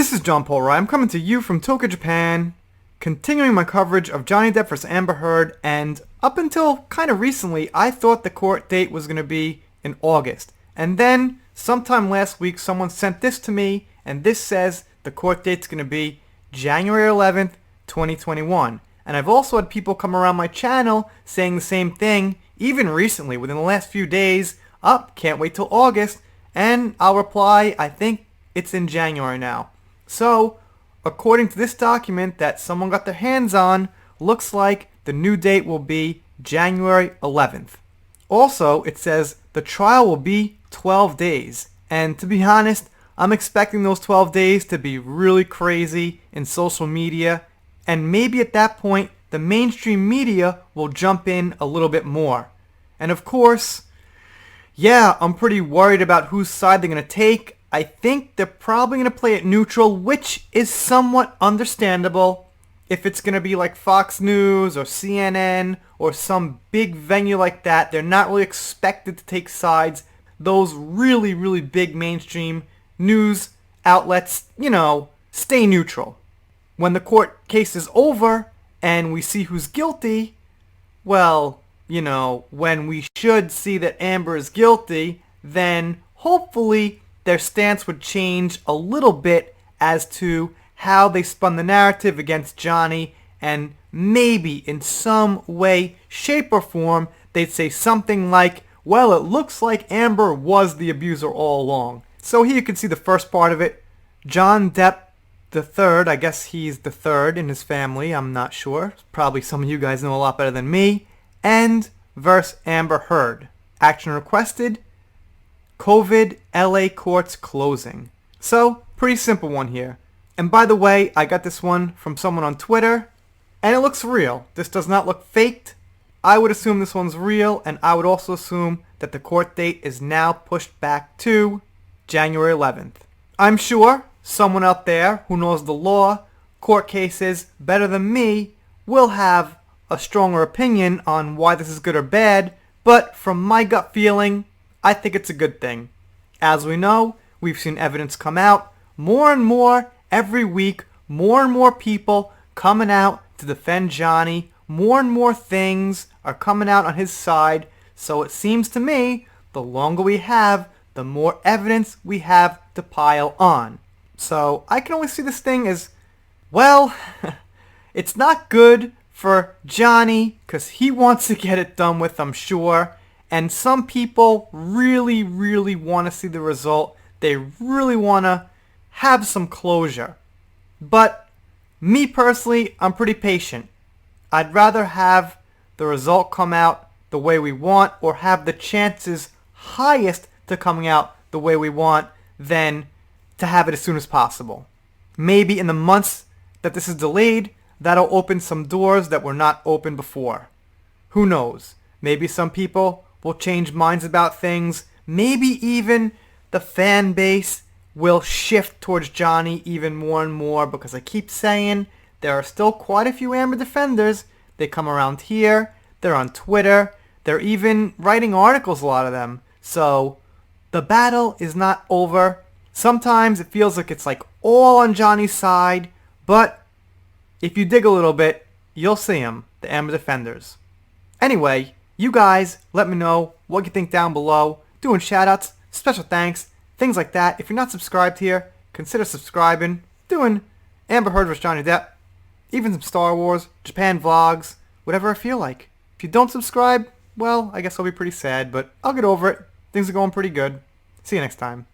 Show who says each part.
Speaker 1: This is John Paul Rye. I'm coming to you from Tokyo, Japan, continuing my coverage of Johnny Depp vs. Amber Heard, and up until kind of recently, I thought the court date was going to be in August. And then, sometime last week, someone sent this to me, and this says the court date's going to be January 11th, 2021. And I've also had people come around my channel saying the same thing, even recently, within the last few days. Can't wait till August. And I'll reply, I think it's in January now. So, according to this document that someone got their hands on, looks like the new date will be January 11th. Also, it says the trial will be 12 days. And to be honest, I'm expecting those 12 days to be really crazy in social media. And maybe at that point, the mainstream media will jump in a little bit more. And of course, yeah, I'm pretty worried about whose side they're going to take. I think they're probably going to play it neutral, which is somewhat understandable. If it's going to be like Fox News or CNN or some big venue like that, they're not really expected to take sides. Those really, really big mainstream news outlets, stay neutral. When the court case is over and we see who's guilty, well, when we should see that Amber is guilty, then hopefully their stance would change a little bit as to how they spun the narrative against Johnny, and maybe in some way, shape, or form, they'd say something like, well, it looks like Amber was the abuser all along. So here you can see the first part of it. John Depp the third, I guess he's the third in his family, I'm not sure. Probably some of you guys know a lot better than me. And versus Amber Heard. Action requested. COVID LA courts closing. So, pretty simple one here. And by the way, I got this one from someone on Twitter, and it looks real. This does not look faked. I would assume this one's real, and I would also assume that the court date is now pushed back to January 11th. I'm sure someone out there who knows the law, court cases better than me, will have a stronger opinion on why this is good or bad, but from my gut feeling, I think it's a good thing. As we know, we've seen evidence come out more and more every week, more and more people coming out to defend Johnny, more and more things are coming out on his side, so it seems to me the longer we have, the more evidence we have to pile on. So I can only see this thing as, well, it's not good for Johnny because he wants to get it done with, I'm sure. And some people really, really want to see the result. They really want to have some closure. But me personally, I'm pretty patient. I'd rather have the result come out the way we want, or have the chances highest to coming out the way we want, than to have it as soon as possible. Maybe in the months that this is delayed, that'll open some doors that were not open before. Who knows? Maybe some people will change minds about things. Maybe even the fan base will shift towards Johnny even more and more, because I keep saying there are still quite a few Amber defenders. They come around here, they're on Twitter, they're even writing articles, a lot of them. So the battle is not over. Sometimes it feels like it's like all on Johnny's side, but if you dig a little bit, you'll see them, the Amber defenders. Anyway, you guys, let me know what you think down below. Doing shoutouts, special thanks, things like that. If you're not subscribed here, consider subscribing. Doing Amber Heard vs. Johnny Depp, even some Star Wars, Japan vlogs, whatever I feel like. If you don't subscribe, well, I guess I'll be pretty sad, but I'll get over it. Things are going pretty good. See you next time.